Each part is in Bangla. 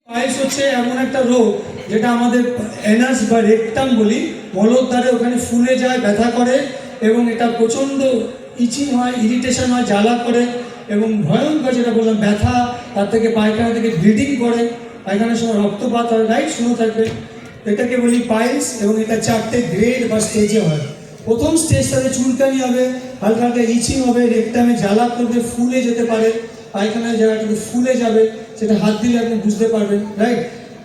পাইলস হচ্ছে এমন একটা রোগ যেটা আমাদের এনাস বা রেকটাম বলি, মলদ্বারে ওখানে ফুলে যায়, ব্যথা করে এবং এটা প্রচণ্ড ইচিং হয়, ইরিটেশন হয়, জ্বালা করে এবং ভয়ঙ্কর, যেটা বললাম ব্যথা, তার থেকে পায়খানা থেকে ব্লিডিং করে, পায়খানার সময় রক্তপাত হয়, রাইট? শুনে থাকবে। এটাকে বলি পাইলস এবং এটা 4টে গ্রেড বা স্টেজে হয়। প্রথম স্টেজটাতে চুলকানি হবে, হালকা হালকা ইচিং হবে, রেকটামে জ্বালা করবে, ফুলে যেতে পারে, পায়খানায় জায়গাটাতে ফুলে যাবে, সেটা হাত দিলে আপনি বুঝতে পারবেন, রাইট?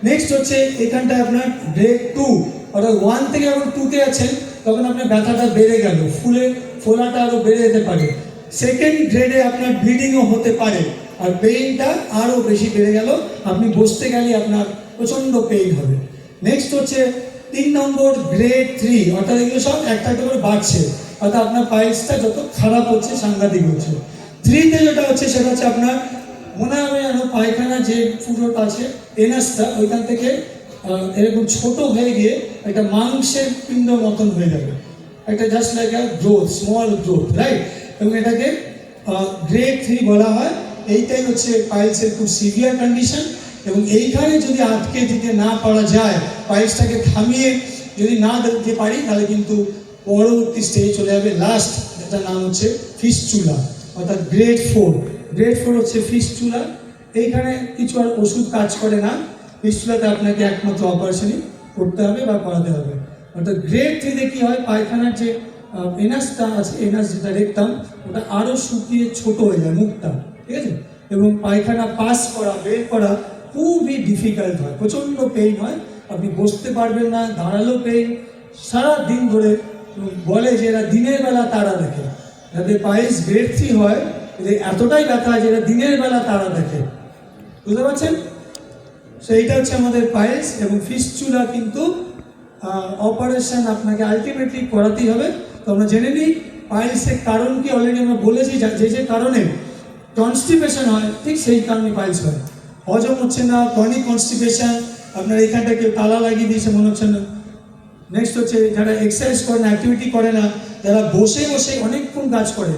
নেক্সট হচ্ছে এখানটায় আপনার গ্রেড 2, অর্থাৎ 1 থেকে যখন 2-তে আছেন তখন আপনার ব্যথাটা বেড়ে গেল, ফোলাটা আরও বেড়ে যেতে পারে। সেকেন্ড গ্রেডে আপনার ব্লিডিংও হতে পারে আর পেইনটা আরও বেশি বেড়ে গেল, আপনি বসতে গেলে আপনার প্রচণ্ড পেইন হবে। নেক্সট হচ্ছে 3 নম্বর গ্রেড 3, অর্থাৎ এগুলো সব একটা একটা করে বাড়ছে, অর্থাৎ আপনার পাইলসটা যত খারাপ হচ্ছে, সাংঘাতিক হচ্ছে। 3-তে যেটা হচ্ছে সেটা হচ্ছে আপনার মনে হবে যেন পায়খানা যে ফুটোটা আছে, এনাসটা ওইখান থেকে এরকম ছোট হয়ে গিয়ে একটা মাংসের পিণ্ড মতন হয়ে যাবে, একটা জাস্ট লাইক আ গ্রোথ, স্মল গ্রোথ, রাইট? এবং এটাকে গ্রেড 3 বলা হয়। এইটাই হচ্ছে পাইলসের খুব সিভিয়ার কন্ডিশন এবং এইখানে যদি আটকে দিতে না পারা যায়, পাইলসটাকে থামিয়ে যদি না দিতে পারি, তাহলে কিন্তু পরবর্তী স্টেজে চলে যাবে লাস্ট, যেটার নাম হচ্ছে ফিস্চুলা, অর্থাৎ গ্রেড 4। গ্রেড 4 হচ্ছে ফিস্চুলা। এইখানে কিছু আর ওষুধ কাজ করে না, ফিস্চুলাতে আপনাকে একমাত্র অপারেশনই করতে হবে বা করাতে হবে। অর্থাৎ গ্রেড 3-তে কী হয়, পায়খানার যে এনাসটা আছে, এনাস যেটা রেকটাম, ওটা আরও শুকিয়ে ছোট হয়ে যায়, মুখটা, ঠিক আছে? এবং পায়খানা পাস করা, বের করা খুবই ডিফিকাল্ট হয়, প্রচণ্ড পেইন হয়, আপনি বসতে পারবেন না, দাঁড়ালেও পেইন, সারা দিন ধরে। বলে যে এরা দিনের বেলা তারা দেখে, যাদের পাইলস গ্রেড 3 হয় এদের এতটাই ব্যথা হয় যে এরা দিনের বেলা তারা দেখে, বুঝতে পারছেন? সো এইটা হচ্ছে আমাদের পাইলস এবং ফিস্চুলা। কিন্তু অপারেশন আপনাকে আলটিমেটলি করাতেই হবে। তো আমরা জেনে নিই পাইলসের কারণ কি, অলরেডি আমরা বলেছি, যে কারণে কনস্টিপেশন হয়, ঠিক সেই কারণে পাইলস হয়। হজম হচ্ছে না, ক্রনিক কনস্টিপেশন, আপনার এখানটা কেউ তালা লাগিয়ে দিয়েছে মনে হচ্ছে না। নেক্সট হচ্ছে যারা এক্সারসাইজ করে না, অ্যাক্টিভিটি করে না, যারা বসে বসে অনেকক্ষণ কাজ করে,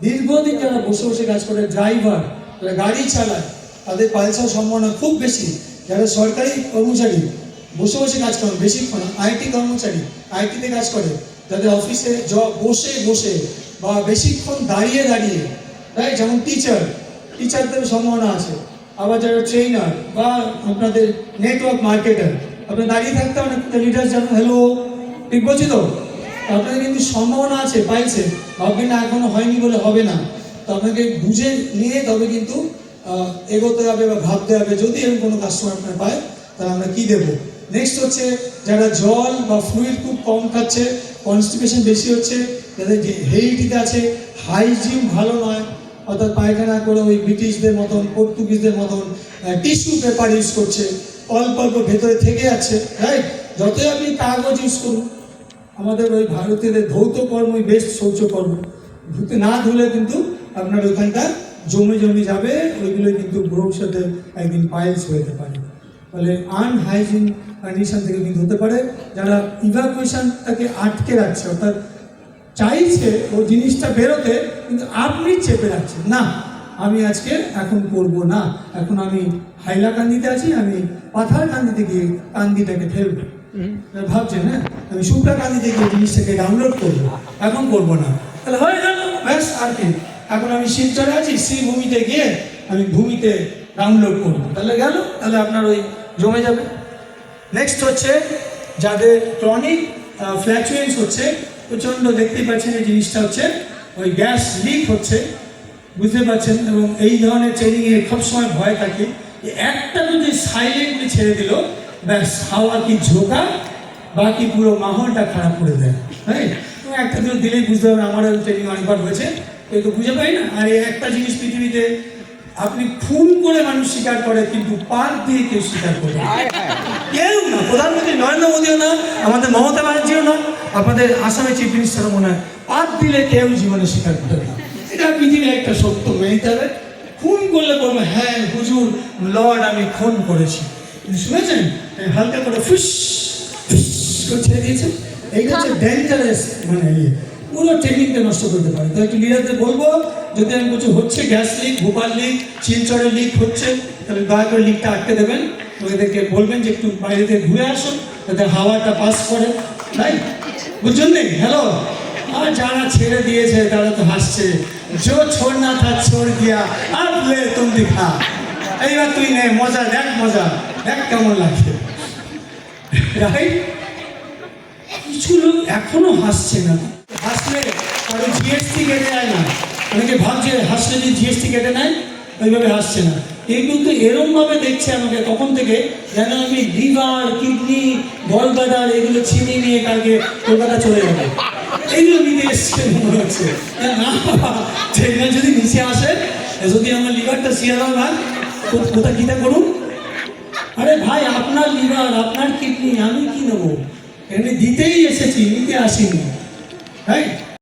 দীর্ঘদিন যারা বসে বসে কাজ করে, ড্রাইভার, যারা গাড়ি চালায়, তাদের পাইলস হওয়ার সম্ভাবনা খুব বেশি। যারা সরকারি কর্মচারী বসে বসে কাজ করেন বেশিক্ষণ, আইটি কর্মচারী আইটিতে কাজ করে, যাদের অফিসে জব বসে বসে বা বেশিক্ষণ দাঁড়িয়ে দাঁড়িয়ে, তাই যেমন টিচারদের সম্ভাবনা আছে। আবার যারা ট্রেনার বা আপনাদের নেটওয়ার্ক মার্কেটার, আপনি দাঁড়িয়ে থাকতে অনেক লিডার যেন, হ্যালো, ঠিক বলছি তো? আপনাদের কিন্তু সম্ভাবনা আছে পাইলসে, ভাববেন না এখনো হয়নি বলে হবে না। তো আপনাকে বুঝে নিয়ে তবে কিন্তু এগোতে হবে বা ভাবতে হবে, যদি এরকম কোনো কাস্টমার আপনার পায় তাহলে আমরা কী দেবো। নেক্সট হচ্ছে যারা জল বা ফ্লুইড খুব কম খাচ্ছে, কনস্টিপেশন বেশি হচ্ছে, যাদের হেরিডিটি আছে, হাইজিন ভালো নয়, অর্থাৎ পায়খানা করে ওই ব্রিটিশদের মতন, পর্তুগিজদের মতন টিস্যু পেপার ইউজ করছে, অল্প অল্প ভেতরে থেকে যাচ্ছে, রাইট? যতই আপনি কাগজ ইউজ করুন, আমাদের ওই ভারতীয়দের ধৌত কর্মই বেস্ট শৌচকর্ম, ধুতে না ধুলে কিন্তু আপনার ওইখানটা জমে জমে যাবে, ওইগুলোই কিন্তু ভবিষ্যতে একদিন পাইলস হতে পারে। ফলে আনহাইজিন কন্ডিশন থেকে কিন্তু হতে পারে। যারা ইভাকুয়েশনটাকে আটকে রাখছে, অর্থাৎ চাইছে ও জিনিসটা বেরোতে, কিন্তু আপনি চেপে রাখছেন, না আমি আজকে এখন করবো না, এখন আমি হাইলাকান্দিতে আছি, আমি পাথারকান্দিতে গিয়ে কান্দিটাকে ফেলবো, ভাবছেন হ্যাঁ আমি শুক্লাকান্দিতে গিয়ে জিনিসটাকে ডাউনলোড করবো, এখন করবো না, তাহলে হয়ে গেল, ব্যাস। আর কি, এখন আমি শিলচরে আছি, শ্রীভূমিতে গিয়ে আমি ভূমিতে ডাউনলোড করবো, তাহলে গেল, তাহলে আপনার ওই জমে যাবে। নেক্সট হচ্ছে যাদের ক্রনিক ফ্ল্যাচুয়েন্স হচ্ছে, প্রচণ্ড, দেখতেই পাচ্ছেন এই জিনিসটা হচ্ছে ওই গ্যাস লিক হচ্ছে, বুঝতে পারছেন? এবং এই ধরনের ট্রেনিংয়ে সবসময় ভয় থাকে যে একটা যদি সাইলেন্টলি ছেড়ে দিল, ব্যাস হাওয়া কি ঝোঁকা, বাকি পুরো মাহলটা খারাপ করে দেয়, হ্যাঁ? একটা দিন দিলেই বুঝতে পারবেন, আমারও ট্রেনিং অনেকবার হয়েছে, এই তো বুঝে পাই না। আর এই একটা জিনিস পৃথিবীতে, আপনি খুন করে মানুষ স্বীকার করে, কিন্তু পার দিয়ে কেউ স্বীকার করে কেউ না। প্রধানমন্ত্রী নরেন্দ্র মোদীও না, আমাদের মমতা ব্যানার্জিও না, আপনাদের আসামের চিফ মিনিস্টারও মনে হয় পার দিলে কেউ জীবনে স্বীকার করে না। এটা পৃথিবীর একটা সত্য, মেনে নিতে হবে। খুন করলে বলবো হ্যাঁ হুজুর, লর্ড আমি খুন করেছি, কিন্তু শুনেছেন হালকা করে ফুস করে ছেড়ে দিয়েছেন, এইটা হচ্ছে ডেঞ্জারাস, মানে পুরো ট্রেনিংটা নষ্ট করতে পারে। তো একটু লিডারদের বলবো, যদি আমি কিছু হচ্ছে, গ্যাস লিক, ভোপাল লিক, শিলচরের লিক হচ্ছে, তাহলে দয়া করে লিকটা আটকে দেবেন। ওদেরকে বলবেন যে একটু বাইরে থেকে ঘুরে আসুন, যাতে হাওয়াটা পাস করে, তাই বুঝছেন নেই? হ্যালো, আর যারা ছেড়ে দিয়েছে তারা তো হাসছে, জো ছোড়না থা ছোড় দিয়া আর লে তুমি দিখা। এইবার তুই নে, মজা দেখ, মজা দেখ কেমন লাগছে, রাইট? কিছু লোক এখনো হাসছে না, হাসলে কারো জিএসটি কেটে যায় না। অনেকে ভাবছে হাসলে যদি জিএসটি কেটে নেয়, ওইভাবে হাসছে না। এই কিন্তু এরমভাবে দেখছে আমাকে তখন থেকে, যেন আমি লিভার, কিডনি, গলব্লাডার এগুলো ছিনিয়ে নিয়ে কালকে কলকাতা চলে যাবে, এইগুলো নিতে এসছে মনে হচ্ছে। না বাবা, ট্রেনটা যদি নিচে আসে, যদি আমার লিভারটা শিয়ালাম না, কোথা কিটা করুন? আরে ভাই, আপনার লিভার, আপনার কিডনি, আমি কি নেবো? এমনি দিতেই এসেছি, নিতে আসিনি, রাইট?